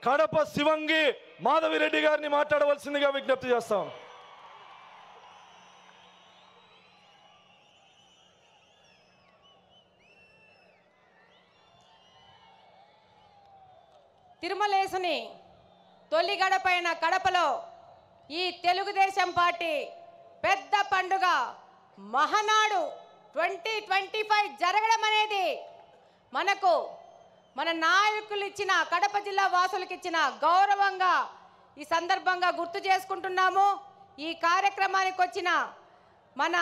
కడప శివంగి మాధవిరెడ్డి గారిని మాట్లాడవలసిందిగా విజ్ఞప్తి చేస్తాం. తిరుమలేసుని తొలి గడపైన కడపలో ఈ తెలుగుదేశం పార్టీ పెద్ద పండుగ మహానాడు 2025 జరగడం అనేది మనకు మన నాయకులు ఇచ్చిన, కడప జిల్లా వాసులకు ఇచ్చిన గౌరవంగా ఈ సందర్భంగా గుర్తు చేసుకుంటున్నాము. ఈ కార్యక్రమానికి వచ్చిన మన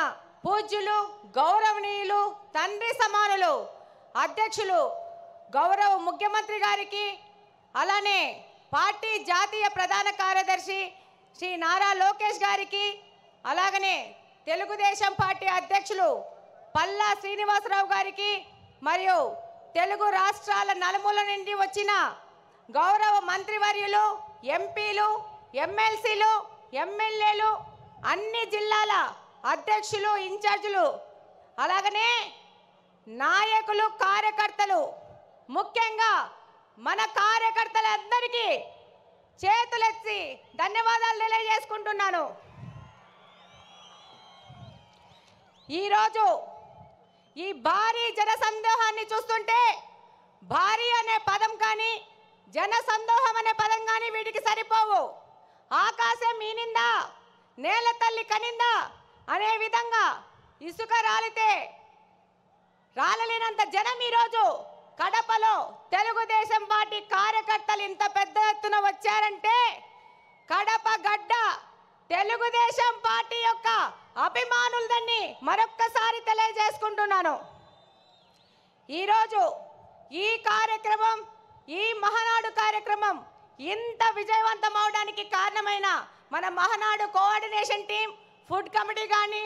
పూజ్యులు, గౌరవనీయులు, తండ్రి సమానులు అధ్యక్షులు గౌరవ ముఖ్యమంత్రి గారికి, అలానే పార్టీ జాతీయ ప్రధాన కార్యదర్శి శ్రీ నారా లోకేష్ గారికి, అలాగనే తెలుగుదేశం పార్టీ అధ్యక్షులు పల్లా శ్రీనివాసరావు గారికి, మరియు తెలుగు రాష్ట్రాల నలుమూల నుండి వచ్చిన గౌరవ మంత్రివర్యులు, ఎంపీలు, ఎమ్మెల్సీలు, ఎమ్మెల్యేలు, అన్ని జిల్లాల అధ్యక్షులు, ఇన్ఛార్జీలు, అలాగనే నాయకులు, కార్యకర్తలు, ముఖ్యంగా మన కార్యకర్తలందరికీ చేతులెత్తి ధన్యవాదాలు తెలియజేసుకుంటున్నాను. ఈరోజు ఈ భారీ జనసందోహాన్ని చూస్తుంటే భారీ అనే పదం కానీ, జనసందోహం అనే పదం కానీ వీటికి సరిపోవు. ఆకాశం ఈనిందా, నేల తల్లి కనిందా అనే విధంగా ఇసుక రాలితే రాలలేనంత జనం ఈరోజు కడపలో తెలుగుదేశం పార్టీ కార్యకర్తలు ఇంత పెద్ద ఎత్తున వచ్చారంటే కడప గడ్డ తెలుగుదేశం పార్టీ యొక్క అభిమానులదని మరొక్కసారి తెలియజేసుకుంటున్నాను. ఈరోజు ఈ కార్యక్రమం, ఈ మహానాడు కార్యక్రమం ఇంత విజయవంతం అవడానికి కారణమైన మన Mahanadu coordination team, food committee కానీ,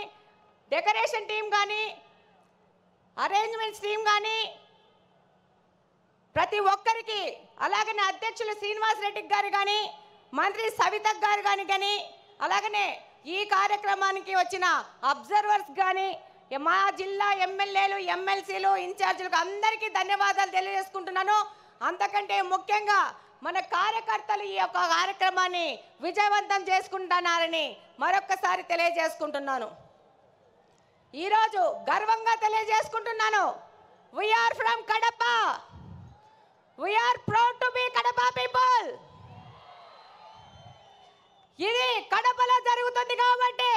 డెకరేషన్ టీం కానీ, అరేంజ్మెంట్స్ టీం కానీ, ప్రతి ఒక్కరికి, అలాగనే అధ్యక్షులు శ్రీనివాస్ రెడ్డి గారు కానీ, మంత్రి సవిత గారు కానీ, అలాగనే ఈ కార్యక్రమానికి వచ్చిన అబ్జర్వర్స్ కానీ, మా జిల్లా ఎమ్మెల్యేలు, ఎమ్మెల్సీలు, ఇన్ఛార్జీలకు అందరికీ ధన్యవాదాలు తెలియజేసుకుంటున్నాను. అంతకంటే ముఖ్యంగా మన కార్యకర్తలు ఈ యొక్క కార్యక్రమాన్ని విజయవంతం చేసుకుంటున్నారని మరొక్కసారి తెలియజేసుకుంటున్నాను. ఈరోజు గర్వంగా తెలియజేసుకుంటున్నాను, we are from Kadapa, we are proud to be Kadapa people. ఇది కడపలో జరుగుతుంది కాబట్టి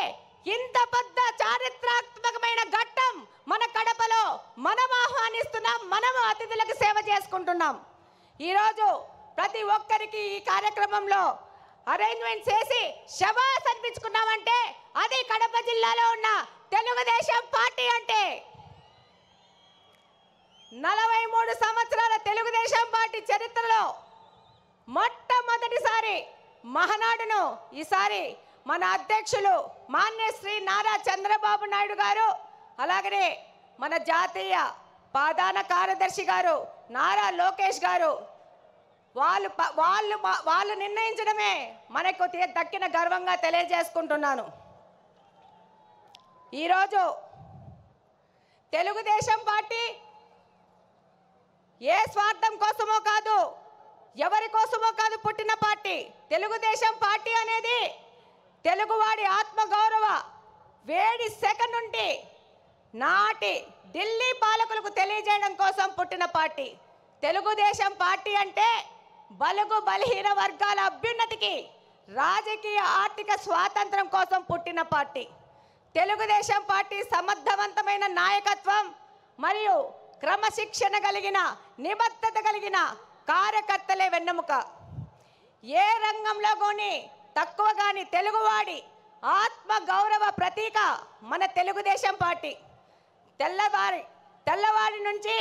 ఇంత పెద్ద చారిత్రాత్మకమైన ఘట్టం మన కడపలో మనం ఆహ్వానిస్తున్నాం, మనం అతిథులకు సేవ చేసుకుంటున్నాం. ఈరోజు ప్రతి ఒక్కరికి ఈ కార్యక్రమంలో అరేంజ్మెంట్ చేసి శబాస్ అనిపించుకున్నామంటే అది కడప జిల్లాలో ఉన్న తెలుగుదేశం పార్టీ అంటే. 43 సంవత్సరాల తెలుగుదేశం పార్టీ చరిత్రలో మొట్టమొదటిసారి మహానాడును ఈసారి మన అధ్యక్షులు మాన్యశ్రీ నారా చంద్రబాబు నాయుడు గారు, అలాగనే మన జాతీయ ప్రధాన కార్యదర్శి గారు నారా లోకేష్ గారు వాళ్ళు నిర్ణయించడమే మనకు దక్కిన గర్వంగా తెలియజేసుకుంటున్నాను. ఈరోజు తెలుగుదేశం పార్టీ ఏ స్వార్థం కోసమో కాదు, ఎవరి కోసమో కాదు పుట్టిన పార్టీ. తెలుగుదేశం పార్టీ అనేది తెలుగువాడి ఆత్మగౌరవ వేడి సెకన్ నుండి నాటి ఢిల్లీ పాలకులకు తెలియజేయడం కోసం పుట్టిన పార్టీ. తెలుగుదేశం పార్టీ అంటే బలుగు బలహీన వర్గాల అభ్యున్నతికి, రాజకీయ ఆర్థిక స్వాతంత్రం కోసం పుట్టిన పార్టీ. తెలుగుదేశం పార్టీ సమర్థవంతమైన నాయకత్వం మరియు క్రమశిక్షణ కలిగిన, నిబద్ధత కలిగిన కార్యకర్తలే వెన్నెముక. ఏ రంగంలో కానీ తక్కువ కానీ తెలుగువాడి ఆత్మ గౌరవ ప్రతీక మన తెలుగుదేశం పార్టీ. తెల్లవారి నుంచి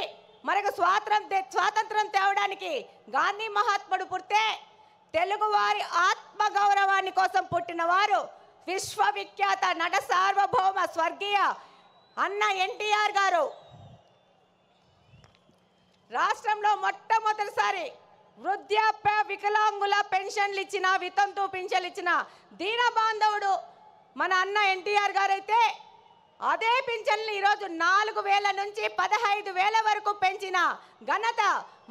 మనకు స్వాతంత్రం తేవడానికి గాంధీ మహాత్ముడు పుడితే తెలుగువారి ఆత్మ గౌరవాన్ని కోసం పుట్టిన వారు విశ్వవిఖ్యాత నట సార్వభౌమ స్వర్గీయ అన్న ఎన్టీఆర్ గారు. రాష్ట్రంలో మొట్టమొదటిసారి వృద్ధాప్య వికలాంగుల పెన్షన్లు ఇచ్చిన, వితంతు పెన్షన్లు ఇచ్చిన దీన బాంధవుడు మన అన్న ఎన్టీఆర్ గారైతే అదే పింఛన్లు ఈరోజు 4,000 నుంచి 15,000 వరకు పెంచిన ఘనత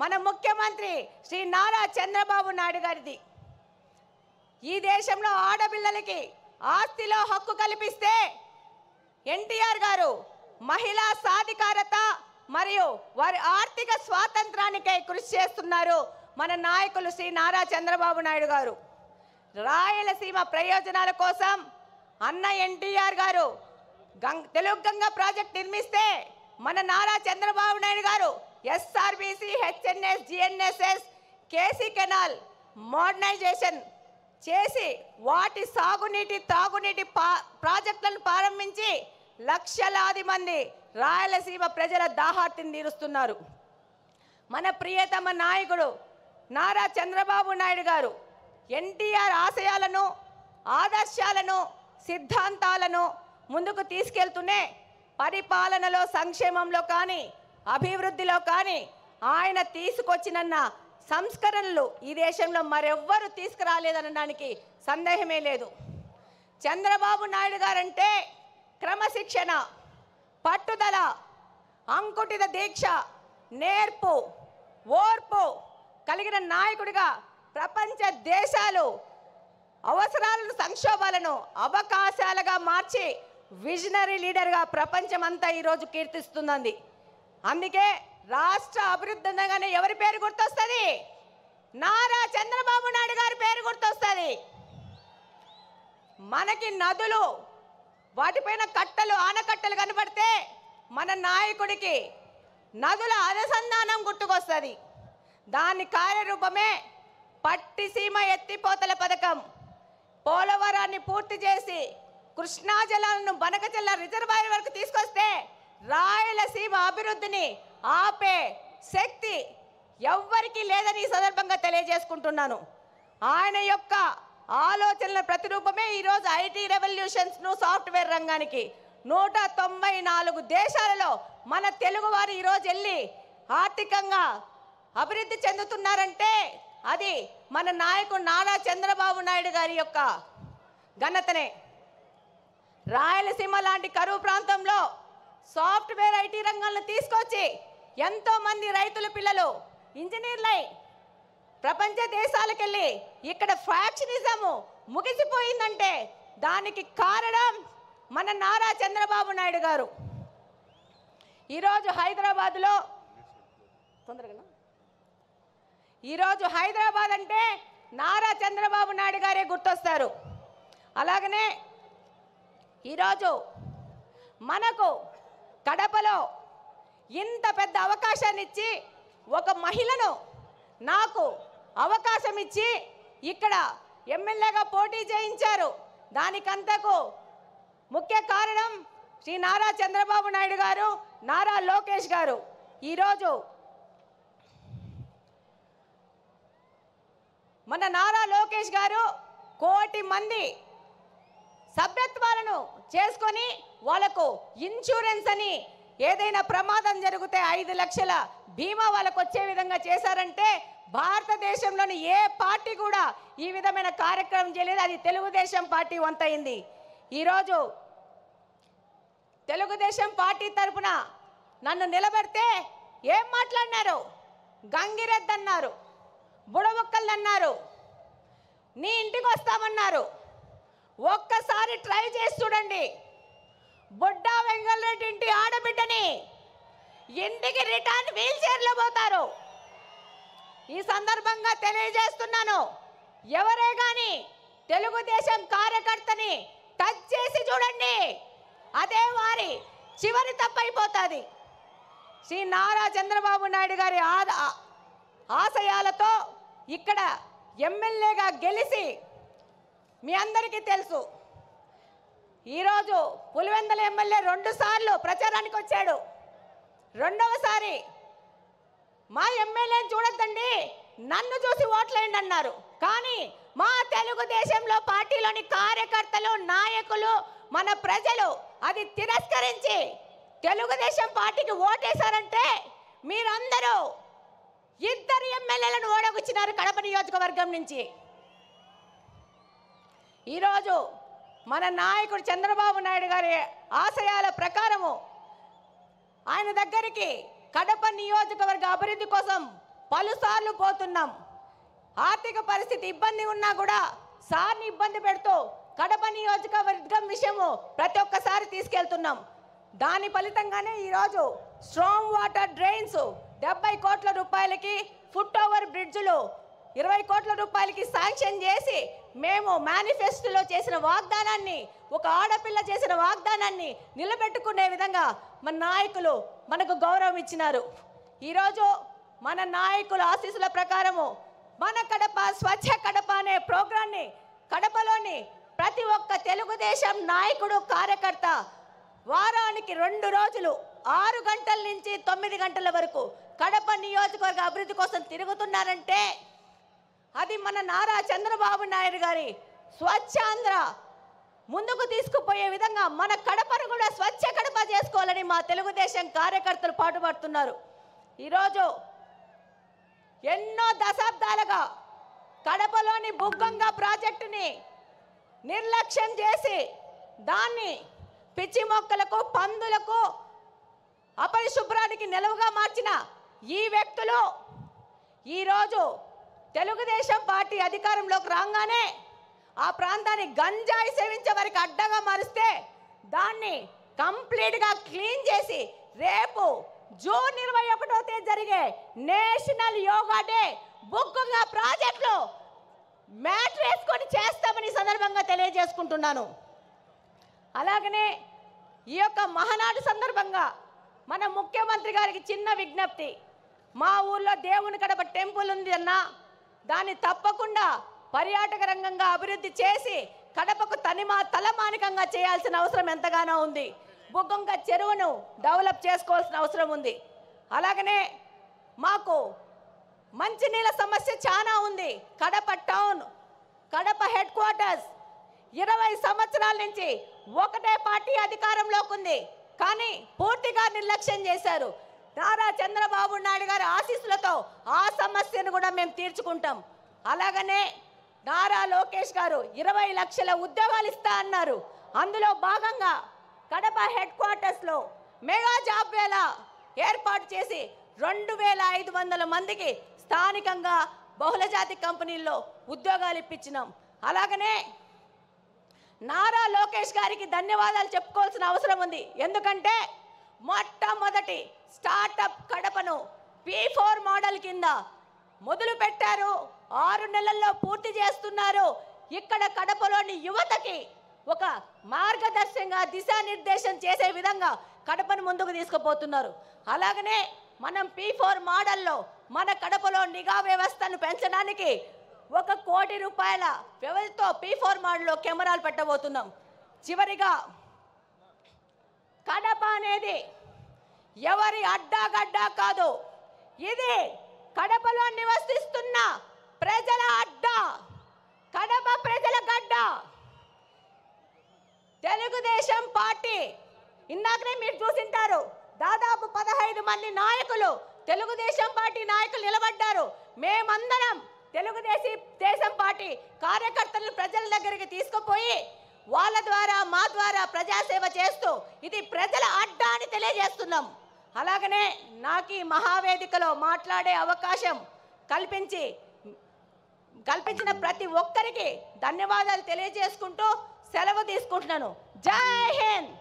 మన ముఖ్యమంత్రి శ్రీ నారా చంద్రబాబు నాయుడు గారిది. ఈ దేశంలో ఆడపిల్లలకి ఆస్తిలో హక్కు కల్పిస్తే ఎన్టీఆర్ గారు మహిళా సాధికారత మరియు వారి ఆర్థిక స్వాతంత్రానికై కృషి చేస్తున్నారు మన నాయకులు శ్రీ నారా చంద్రబాబు నాయుడు గారు. రాయలసీమ ప్రయోజనాల కోసం అన్న ఎన్టీఆర్ గారు తెలుగు గంగ ప్రాజెక్ట్ నిర్మిస్తే మన నారా చంద్రబాబు నాయుడు గారు SRBC, HNS, GNSS, KC canal modernisation చేసి వాటి సాగునీటి తాగునీటి ప్రాజెక్టులను ప్రారంభించి లక్షలాది మంది రాయలసీమ ప్రజల దాహార్తిని తీరుస్తున్నారు. మన ప్రియతమ నాయకుడు నారా చంద్రబాబు నాయుడు గారు ఎన్టీఆర్ ఆశయాలను, ఆదర్శాలను, సిద్ధాంతాలను ముందుకు తీసుకెళ్తూనే పరిపాలనలో, సంక్షేమంలో కానీ, అభివృద్ధిలో కానీ ఆయన తీసుకొచ్చిన సంస్కరణలు ఈ దేశంలో మరెవ్వరూ తీసుకురాలేదనడానికి సందేహమే లేదు. చంద్రబాబు నాయుడు గారంటే క్రమశిక్షణ, పట్టుదల, అంకుటిత దీక్ష, నేర్పు, ఓర్పు కలిగిన నాయకుడిగా ప్రపంచ దేశాలు అవసరాలను, సంక్షోభాలను అవకాశాలుగా మార్చి విజనరీ లీడర్గా ప్రపంచమంతా ఈరోజు కీర్తిస్తున్నది. అందుకే రాష్ట్ర అభివృద్ధి అనగానే ఎవరి పేరు గుర్తొస్తుంది? నారా చంద్రబాబు నాయుడు గారి పేరు గుర్తొస్తుంది. మనకి నదులు, వాటిపైన కట్టలు, ఆనకట్టలు కనబడితే మన నాయకుడికి నదుల అనుసంధానం గుర్తుకొస్తుంది. దాని కార్యరూపమే పట్టిసీమ ఎత్తిపోతల పథకం. పోలవరాన్ని పూర్తి చేసి కృష్ణా జలాలను బనకచెల్ల రిజర్వాయర్ వరకు తీసుకొస్తే రాయలసీమ అభివృద్ధిని ఆపే శక్తి ఎవ్వరికీ లేదని ఈ సందర్భంగా తెలియజేసుకుంటున్నాను. ఆయన యొక్క ఆలోచనల ప్రతిరూపమే ఈరోజు ఐటీ రెవల్యూషన్స్ను, సాఫ్ట్వేర్ రంగానికి 194 దేశాలలో మన తెలుగు వారు ఈరోజు వెళ్ళి ఆర్థికంగా అభివృద్ధి చెందుతున్నారంటే అది మన నాయకుడు నారా చంద్రబాబు నాయుడు గారి యొక్క ఘనతనే. రాయలసీమ లాంటి కరువు ప్రాంతంలో సాఫ్ట్వేర్ ఐటీ రంగాలను తీసుకొచ్చి ఎంతో మంది రైతుల పిల్లలు ఇంజనీర్లై ప్రపంచ దేశాలకు వెళ్ళి ఇక్కడ ఫ్యాక్షనిజము ముగిసిపోయిందంటే దానికి కారణం మన నారా చంద్రబాబు నాయుడు గారు. ఈరోజు హైదరాబాద్లో హైదరాబాద్ అంటే నారా చంద్రబాబు నాయుడు గారే గుర్తొస్తారు. అలాగనే ఈరోజు మనకు కడపలో ఇంత పెద్ద అవకాశాన్ని ఇచ్చి ఒక మహిళను నాకు అవకాశం ఇచ్చి ఇక్కడ ఎమ్మెల్యేగా పోటీ చేయించారు. దానికంతకు ముఖ్య కారణం శ్రీ నారా చంద్రబాబు నాయుడు గారు, నారా లోకేష్ గారు. ఈరోజు మన నారా లోకేష్ గారు 1 కోటి మంది సభ్యత్వాలను చేసుకొని వాళ్ళకు ఇన్సూరెన్స్ అని ఏదైనా ప్రమాదం జరిగితే 5 లక్షల బీమా వాళ్ళకు వచ్చే విధంగా చేశారంటే భారతదేశంలోని ఏ పార్టీ కూడా ఈ విధమైన కార్యక్రమం చేయలేదు. అది తెలుగుదేశం పార్టీ వంతైంది. ఈరోజు తెలుగుదేశం పార్టీ తరఫున నన్ను నిలబెడితే ఏం మాట్లాడినారు? గంగిరెద్దు అన్నారు, బుడబొక్కలు అన్నారు, నీ ఇంటికి వస్తామన్నారు. ఒక్కసారి ట్రై చేసి చూడండి. బుడ్డా వెంగళరెడ్డి ఇంటి ఆడబిడ్డని ఇంటికి రిటర్న్ వీల్ చైర్లో పోతారు. ఈ సందర్భంగా తెలియజేస్తున్నాను, ఎవరే గాని తెలుగుదేశం కార్యకర్తని టచ్ చేసి చూడండి, అదే వారి చివరి తప్పైపోతుంది. శ్రీ నారా చంద్రబాబు నాయుడు గారి ఆశయాలతో ఇక్కడ ఎమ్మెల్యేగా గెలిచి మీ అందరికీ తెలుసు. ఈరోజు పులివెందుల ఎమ్మెల్యే 2 సార్లు ప్రచారానికి వచ్చాడు. రెండవసారి మా ఎమ్మెల్యేని చూడొద్దండి, నన్ను చూసి ఓట్లేయండి అన్నారు. కానీ మా తెలుగుదేశంలో పార్టీలోని కార్యకర్తలు, నాయకులు, మన ప్రజలు అది తిరస్కరించి తెలుగుదేశం పార్టీకి ఓటేశారంటే మీరందరూ 2 ఎమ్మెల్యేలను ఓడగొచ్చినారు కడప నియోజకవర్గం నుంచి. ఈరోజు మన నాయకుడు చంద్రబాబు నాయుడు గారి ఆశయాల ప్రకారము ఆయన దగ్గరికి కడప నియోజకవర్గ అభివృద్ధి కోసం పలుసార్లు పోతున్నాం. ఆర్థిక పరిస్థితి ఇబ్బంది ఉన్నా కూడా సార్ని ఇబ్బంది పెడుతూ కడప నియోజకవర్గం విషయము ప్రతి ఒక్కసారి తీసుకెళ్తున్నాం. దాని ఫలితంగానే ఈరోజు స్ట్రాంగ్ వాటర్ డ్రైన్స్ 70 కోట్ల రూపాయలకి, ఫుట్ ఓవర్ బ్రిడ్జ్లు 20 కోట్ల రూపాయలకి శాంక్షన్ చేసి మేము మేనిఫెస్టోలో చేసిన వాగ్దానాన్ని, ఒక ఆడపిల్ల చేసిన వాగ్దానాన్ని నిలబెట్టుకునే విధంగా మన నాయకులు మనకు గౌరవం ఇచ్చినారు. ఈరోజు మన నాయకుల ఆశీస్సుల ప్రకారము మన కడప స్వచ్ఛ కడప అనే ప్రోగ్రాన్ని కడపలోని ప్రతి ఒక్క తెలుగుదేశం నాయకుడు, కార్యకర్త వారానికి 2 రోజులు 6 గంటల నుంచి 9 గంటల వరకు కడప నియోజకవర్గ అభివృద్ధి కోసం తిరుగుతున్నారంటే అది మన నారా చంద్రబాబు నాయుడు గారి స్వచ్ఛాంధ్ర ముందుకు తీసుకుపోయే విధంగా మన కడపను కూడా స్వచ్ఛ కడప చేసుకోవాలని మా తెలుగుదేశం కార్యకర్తలు పాటుపడుతున్నారు. ఈరోజు ఎన్నో దశాబ్దాలుగా కడపలోని బుగ్గంగా ప్రాజెక్టుని నిర్లక్ష్యం చేసి దాన్ని పిచ్చి మొక్కలకు, పందులకు, అపరిశుభ్రానికి నిలవుగా మార్చిన ఈ వ్యక్తులు ఈరోజు తెలుగుదేశం పార్టీ అధికారంలోకి రాగానే ఆ ప్రాంతాన్ని గంజాయి సేవించే వారికి అడ్డగా మారిస్తే దాన్ని కంప్లీట్గా క్లీన్ చేసి రేపు జూన్ 21వ తేదీ జరిగే నేషనల్ యోగా డే బుగ్గంగా ప్రాజెక్టులో మ్యాట్ వేసుకొని చేస్తామని సందర్భంగా తెలియజేసుకుంటున్నాను. అలాగనే ఈ యొక్క మహానాడు సందర్భంగా మన ముఖ్యమంత్రి గారికి చిన్న విజ్ఞప్తి. మా ఊర్లో దేవుని కడప టెంపుల్ ఉంది అన్న, దాన్ని తప్పకుండా పర్యాటక రంగంగా అభివృద్ధి చేసి కడపకు తలమానికంగా చేయాల్సిన అవసరం ఎంతగానో ఉంది. బుగ్గంగ చెరువును డెవలప్ చేసుకోవాల్సిన అవసరం ఉంది. అలాగనే మాకు మంచినీళ్ళ సమస్య చాలా ఉంది. Kadapa town, Kadapa head quarters 20 సంవత్సరాల నుంచి ఒకటే పార్టీ అధికారంలోకి ఉంది, కానీ పూర్తిగా నిర్లక్ష్యం చేశారు. నారా చంద్రబాబు నాయుడు గారి ఆశీస్సులతో ఆ సమస్యను కూడా మేము తీర్చుకుంటాం. అలాగనే నారా లోకేష్ గారు 20 లక్షల ఉద్యోగాలు ఇస్తా అన్నారు. అందులో భాగంగా కడప హెడ్ క్వార్టర్స్లో మెగా జాబ్ వేళ ఏర్పాటు చేసి 2500 మందికి స్థానికంగా బహుళజాతి కంపెనీల్లో ఉద్యోగాలు ఇప్పించినాం. అలాగనే నారా లోకేష్ గారికి ధన్యవాదాలు చెప్పుకోవాల్సిన అవసరం ఉంది. ఎందుకంటే మొట్టమొదటి స్టార్టప్ కడపను P4 మోడల్ కింద మొదలు పెట్టారు. 6 నెలల్లో పూర్తి చేస్తున్నారు. ఇక్కడ కడపలోని యువతకి ఒక మార్గదర్శకంగా దిశానిర్దేశం చేసే విధంగా కడపను ముందుకు తీసుకుపోతున్నారు. అలాగనే మనం P4 మోడల్లో మన కడపలో నిఘా వ్యవస్థను పెంచడానికి 1 కోటి రూపాయల వ్యవధితో P4 మోడల్లో కెమెరాలు పెట్టబోతున్నాం. చివరిగా కడప అనేది ఎవరి అడ్డాగడ్డా కాదు, ఇది కడపలో నివసిస్తున్న ప్రజల అడ్డా, కడప ప్రజల గడ్డ. తెలుగుదేశం పార్టీ ఇందాకనే మీరు చూసింటారు, దాదాపు 15 మంది నాయకులు తెలుగుదేశం పార్టీ నాయకులు నిలబడ్డారు. మేమందరం తెలుగుదేశం పార్టీ కార్యకర్తలను ప్రజల దగ్గరికి తీసుకుపోయి వాళ్ళ ద్వారా మా ద్వారా ప్రజాసేవ చేస్తూ ఇది ప్రజల అడ్డా అని తెలియజేస్తున్నాం. అలాగనే నాకు ఈ మహావేదికలో మాట్లాడే అవకాశం కల్పించిన ప్రతి ఒక్కరికి ధన్యవాదాలు తెలియజేసుకుంటూ సెలవు తీసుకుంటున్నాను. జై హింద్.